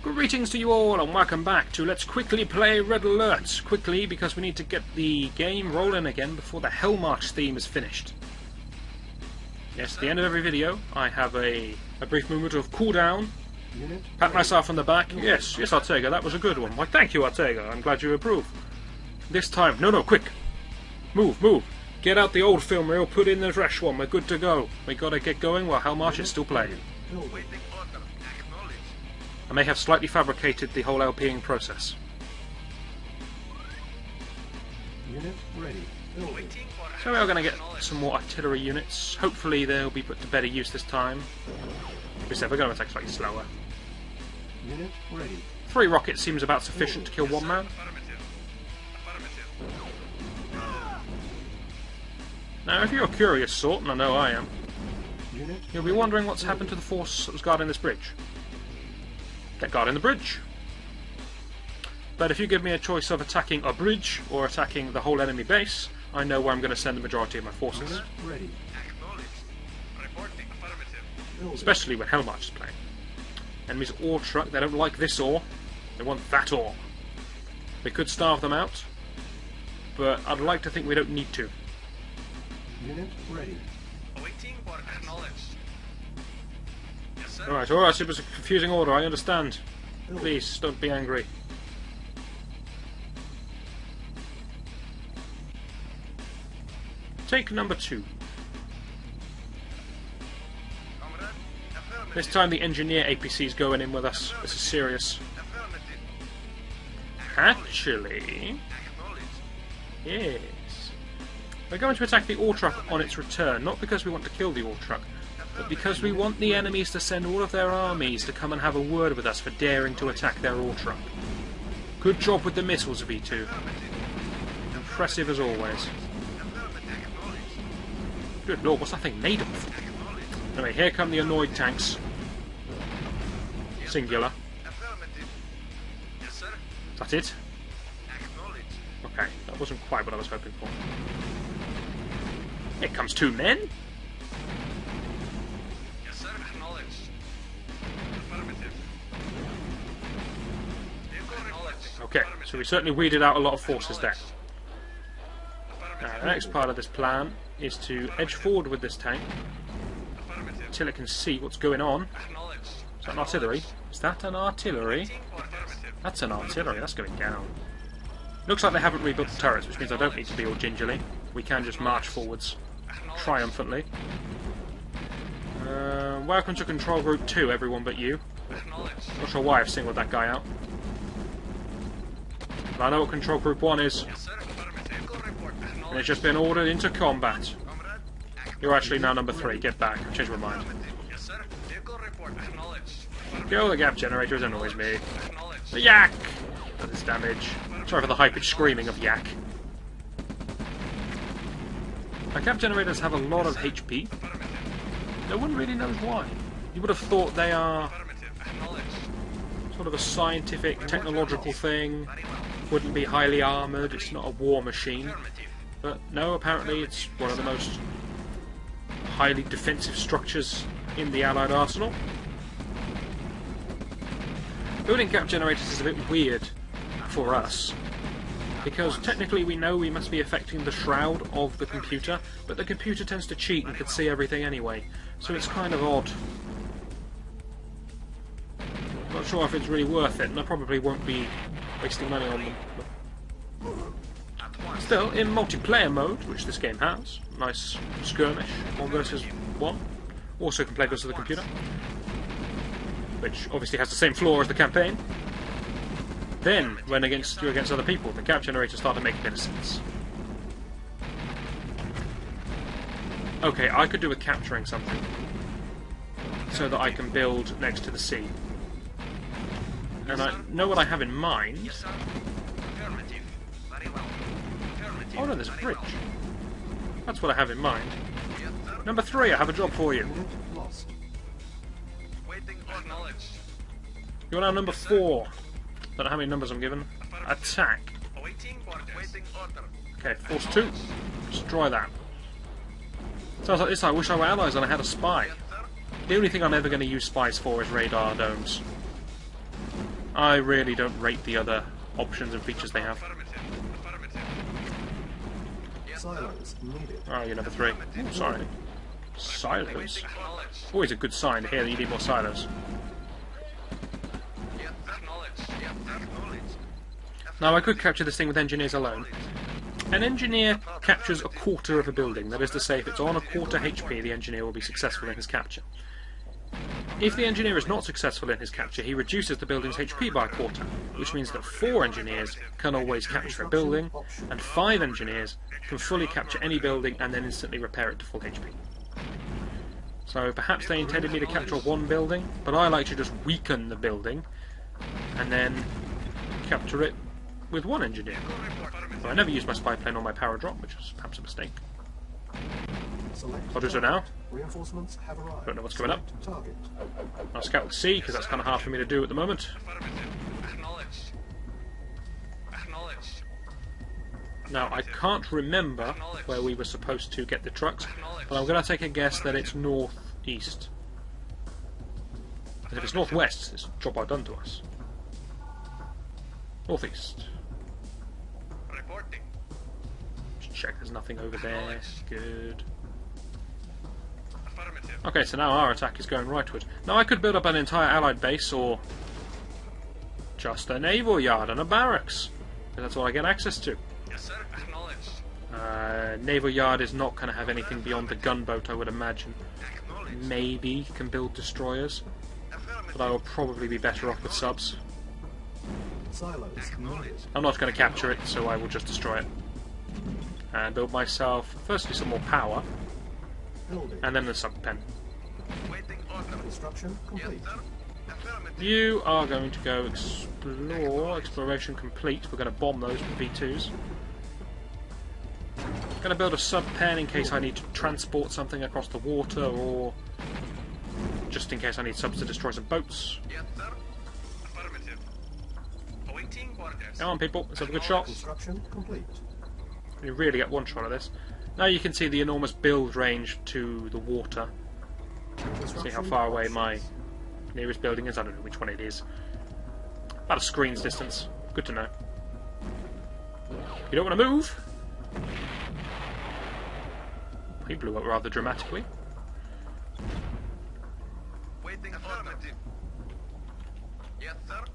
Greetings to you all and welcome back to Let's Quickly Play Red Alert. Quickly, because we need to get the game rolling again before the Hell March theme is finished. Yes, at the end of every video I have a brief moment of cool down, pat myself on the back. Yes, Artega, that was a good one. Why, thank you, Artega, I'm glad you approve. This time, no, quick! Move! Get out the old film reel, put in the fresh one, we're good to go. We gotta get going while Hell March is still playing. I may have slightly fabricated the whole LPing process. Unit ready. So we are going to get some more artillery units. Hopefully they'll be put to better use this time. We said we're going to attack slightly slower. Unit ready. 3 rockets seems about sufficient to kill one man. Now if you're a curious sort, and I know I am, you'll be wondering what's happened to the force that was guarding this bridge. Get guarding the bridge. But if you give me a choice of attacking a bridge or attacking the whole enemy base, I know where I'm going to send the majority of my forces. Especially when Hell March is playing. Enemies ore truck, they don't like this ore, they want that ore. We could starve them out, but I'd like to think we don't need to. Unit ready. Alright, it was a confusing order, I understand. Please, don't be angry. Take number 2. This time the engineer APC's going in with us. This is serious. Actually... yes. We're going to attack the ore truck on its return, not because we want to kill the ore truck, but because we want the enemies to send all of their armies to come and have a word with us for daring to attack their ore truck. Good job with the missiles, V2. Impressive as always. Good lord, what's that thing made of? Anyway, here come the annoyed tanks. Singular. Is that it? Okay, that wasn't quite what I was hoping for. Here comes 2 men. Okay, so we certainly weeded out a lot of forces there. Now, the next part of this plan is to edge forward with this tank until it can see what's going on. Is that an artillery? Is that an artillery? That's an artillery, that's going down. Looks like they haven't rebuilt the turrets, which means I don't need to be all gingerly. We can just march forwards triumphantly. Welcome to Control Group 2, everyone but you. Not sure why I've singled that guy out. But I know what Control Group 1 is. And it's just been ordered into combat. You're actually now number 3, get back, I've changed my mind. Kill the gap generators, annoys me. The yak! That is damage. Sorry for the high-pitched screaming of yak. Our gap generators have a lot of HP. No one really knows why. You would have thought they are sort of a scientific, technological thing. Wouldn't be highly armoured, it's not a war machine. But no, apparently it's one of the most highly defensive structures in the Allied arsenal. Building gap generators is a bit weird for us, because technically we know we must be affecting the shroud of the computer, but the computer tends to cheat and can see everything anyway, so it's kind of odd. Not sure if it's really worth it, and I probably won't be wasting money on them. Still, in multiplayer mode, which this game has, nice skirmish, 1 versus 1, also can play versus the computer, which obviously has the same flaw as the campaign. Then, when you're against other people, the gap generators start to make a bit of sense. Okay, I could do with capturing something, so that I can build next to the sea. And I know what I have in mind. Oh no, there's a bridge. That's what I have in mind. Number 3, I have a job for you. You're now number 4. Don't know how many numbers I'm given. Attack. Okay, force 2. Destroy that. Sounds like this I wish I were allies and I had a spy. The only thing I'm ever going to use spies for is radar domes. I really don't rate the other options and features they have. Silos needed. Oh, you're number 3. Ooh, sorry. Silos? Always a good sign to hear that you need more silos. Now, I could capture this thing with engineers alone. An engineer captures a quarter of a building. That is to say, if it's on a quarter HP, the engineer will be successful in his capture. If the engineer is not successful in his capture, he reduces the building's HP by a quarter, which means that 4 engineers can always capture a building, and 5 engineers can fully capture any building and then instantly repair it to full HP. So perhaps they intended me to capture 1 building, but I like to just weaken the building and then capture it with 1 engineer. So I never use my spy plane on my power drop, which was perhaps a mistake. I'll do so now. Reinforcements have arrived. Don't know what's coming up. Target. I'll scout the sea, because that's kind of hard for me to do at the moment. Now, I can't remember where we were supposed to get the trucks, but I'm going to take a guess that it's northeast. And if it's northwest, it's a job well done to us. Northeast. Just check there's nothing over there. Good. Okay, so now our attack is going rightward. Now I could build up an entire allied base, or just a naval yard and a barracks, because that's all I get access to. Naval yard is not going to have anything beyond the gunboat, I would imagine. Maybe can build destroyers, but I will probably be better off with subs. I'm not going to capture it, so I will just destroy it. And build myself, firstly, some more power, and then the sub pen. Construction complete. You are going to go explore. Exploration complete. We're going to bomb those with V2s. Going to build a sub pen in case I need to transport something across the water, or just in case I need subs to destroy some boats. Come on, people. Let's have a good shot. Construction complete. You really get one shot of this. Now you can see the enormous build range to the water. See how far away my nearest building is. I don't know which one it is. About a screen's distance. Good to know. You don't want to move? He blew up rather dramatically.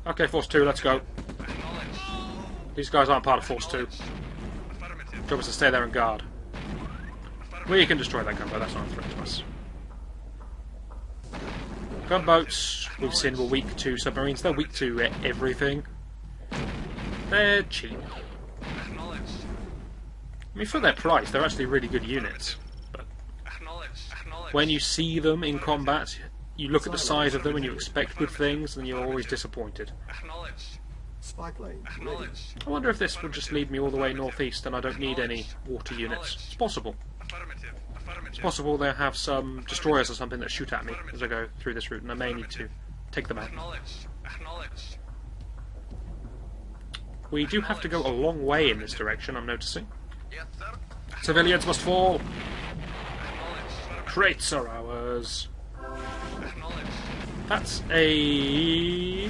Okay, Force 2, let's go. These guys aren't part of Force 2. Job is to stay there and guard. We can destroy that gunboat, that's not a threat to us. Gunboats, we've seen, were weak to submarines. They're weak to everything. They're cheap. I mean, for their price, they're actually really good units. But when you see them in combat, you look at the size of them and you expect good things, and you're always disappointed. Spy plane ready. I wonder if this will just lead me all the way northeast and I don't need any water units. It's possible. It's possible they'll have some destroyers or something that shoot at me as I go through this route, and I may need to take them out. We do have to go a long way in this direction, I'm noticing. Civilians must fall! Crates are ours! That's a...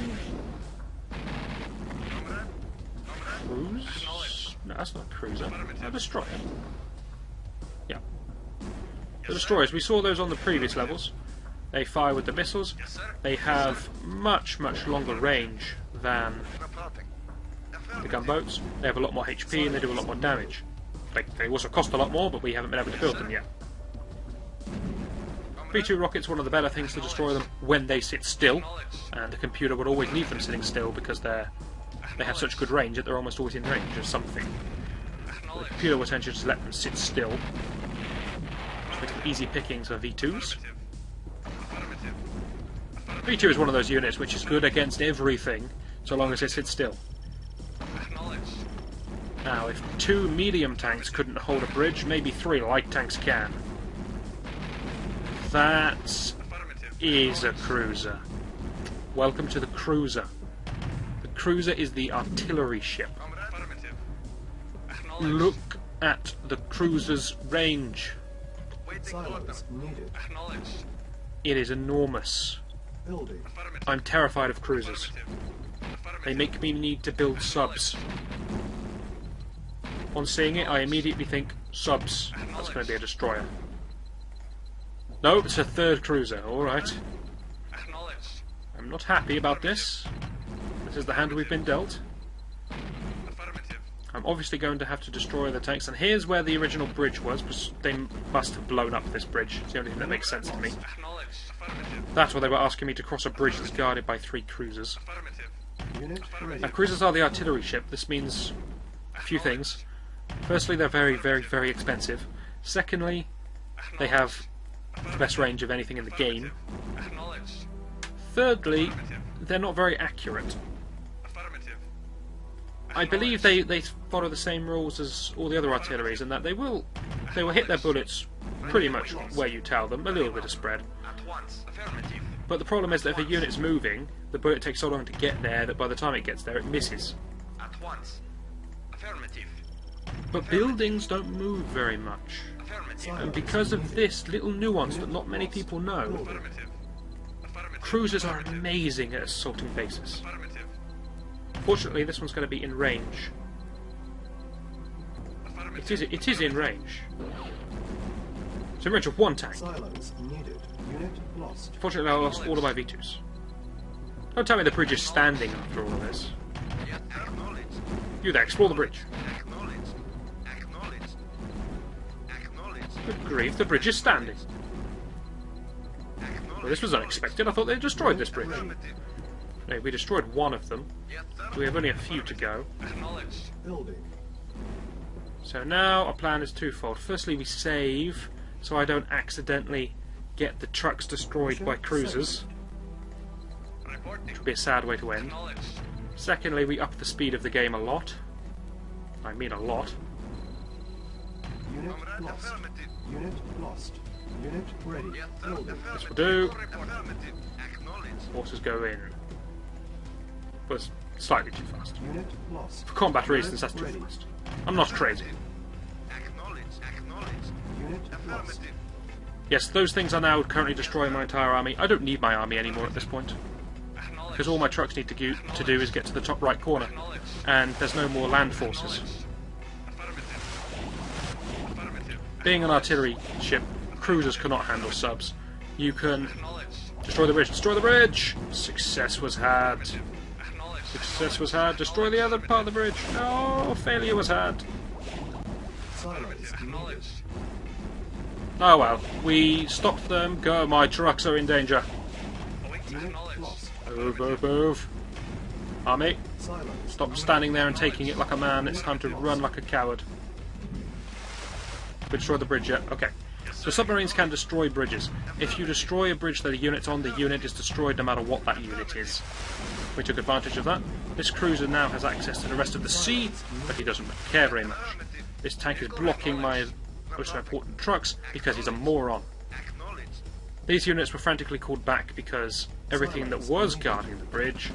cruise? No, that's not a cruiser. A destroyer. Yeah. The destroyers, we saw those on the previous levels. They fire with the missiles. They have much, much longer range than the gunboats. They have a lot more HP and they do a lot more damage. They also cost a lot more, but we haven't been able to build them yet. V2 rockets, one of the better things to destroy them when they sit still, and the computer would always leave them sitting still because they have such good range that they're almost always in range of something. But the computer will tend to just let them sit still, which makes them easy pickings for V2s. V2 is one of those units which is good against everything, so long as it sits still. Now, if 2 medium tanks couldn't hold a bridge, maybe 3 light tanks can. That is a cruiser. Welcome to the cruiser. The cruiser is the artillery ship. Look at the cruiser's range. Silos needed. It is enormous. Building. I'm terrified of cruisers. They make me need to build subs. On seeing it, I immediately think, subs. That's going to be a destroyer. No, it's a third cruiser. Alright. I'm not happy about this. This is the hand we've been dealt. I'm obviously going to have to destroy the tanks, and here's where the original bridge was, because they must have blown up this bridge. It's the only thing that makes sense to me. That's why they were asking me to cross a bridge that's guarded by 3 cruisers. Now, cruisers are the artillery ship. This means a few things. Firstly, they're very, very, very expensive. Secondly, they have the best range of anything in the game. Thirdly, they're not very accurate. I believe they follow the same rules as all the other artilleries in that they will hit their bullets pretty much where you tell them, a little bit of spread. But the problem is that if a unit's moving, the bullet takes so long to get there that by the time it gets there it misses. But buildings don't move very much. And because of this little nuance that not many people know, cruisers are amazing at assaulting bases. Fortunately, this one's going to be in range. It is in range. It's in range of 1 tank. Silos needed. Unit lost. Fortunately, I lost all of my V2s. Don't tell me the bridge is standing after all of this. You there, explore the bridge. Good grief, the bridge is standing. Well, this was unexpected. I thought they had destroyed this bridge. No, we destroyed one of them. We have only a few to go. Building. So now our plan is twofold. Firstly, we save so I don't accidentally get the trucks destroyed by cruisers, which would be a sad way to end. Secondly, we up the speed of the game a lot. I mean a lot. Unit lost. Unit lost. Unit ready. Building. This will do. Forces go in. But it's slightly too fast. Unit lost. For combat reasons, that's too fast. I'm not crazy. Unit lost. Yes, those things are now currently destroying my entire army. I don't need my army anymore at this point, because all my trucks need to do is get to the top right corner, and there's no more land forces. Being an artillery ship, cruisers cannot handle subs. You can destroy the bridge. Destroy the bridge! Success was had. Success was had. Destroy the other part of the bridge. No, failure was had. Silos needed. Oh well, we stopped them. Go, my trucks are in danger. Unit lost. Move, move, move. Army, Silos. stop standing there and taking it like a man. It's time to run like a coward. We destroyed the bridge yet? Okay. So submarines can destroy bridges. If you destroy a bridge that a unit's on, the unit is destroyed no matter what that unit is. We took advantage of that. This cruiser now has access to the rest of the sea, but he doesn't care very much. This tank is blocking my most important trucks because he's a moron. These units were frantically called back because everything that was guarding the bridge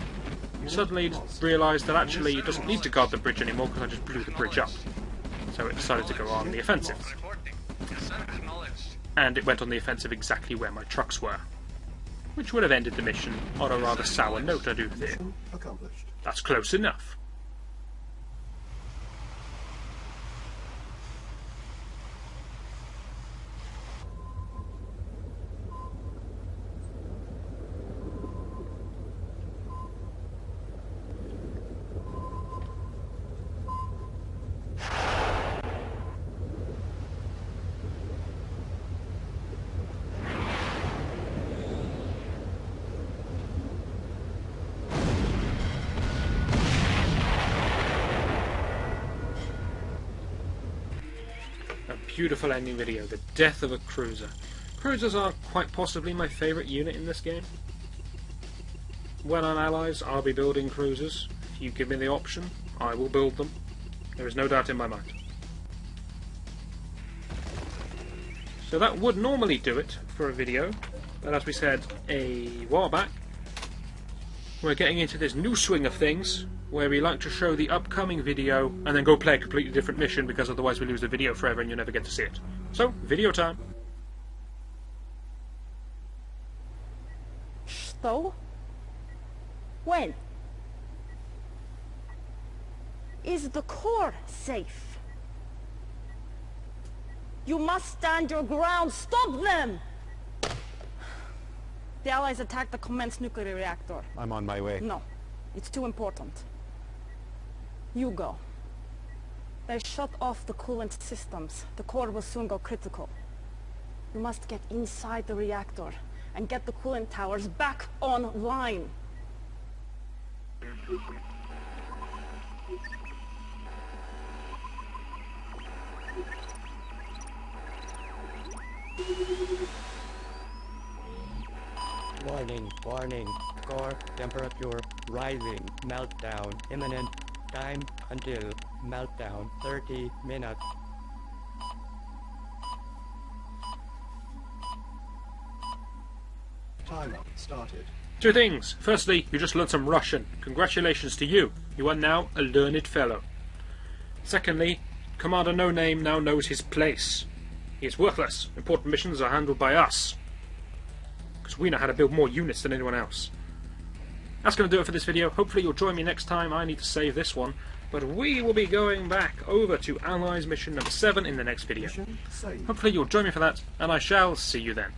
suddenly realised that actually it doesn't need to guard the bridge anymore because I just blew the bridge up. So it decided to go on the offensive. And it went on the offensive exactly where my trucks were, which would have ended the mission on a rather sour note, I do fear. Mission accomplished. That's close enough. Beautiful ending video, the death of a cruiser. Cruisers are quite possibly my favourite unit in this game. When I'm allies, I'll be building cruisers. If you give me the option, I will build them. There is no doubt in my mind. So that would normally do it for a video, but as we said a while back, we're getting into this new swing of things, where we like to show the upcoming video and then go play a completely different mission because otherwise we lose the video forever and you never get to see it. So, video time. Что? When? Is the core safe? You must stand your ground. Stop them! The Allies attacked the Commence nuclear reactor. I'm on my way. No, it's too important. You go. They shut off the coolant systems. The core will soon go critical. You must get inside the reactor and get the coolant towers back online. Warning, warning. Core temperature rising. Meltdown imminent. Time until meltdown 30 minutes. Timer started. Two things. Firstly, you just learned some Russian. Congratulations to you. You are now a learned fellow. Secondly, Commander No Name now knows his place. He is worthless. Important missions are handled by us. Because we know how to build more units than anyone else. That's going to do it for this video. Hopefully you'll join me next time. I need to save this one. But we will be going back over to Allies mission number 7 in the next video. Mission saved. Hopefully you'll join me for that, and I shall see you then.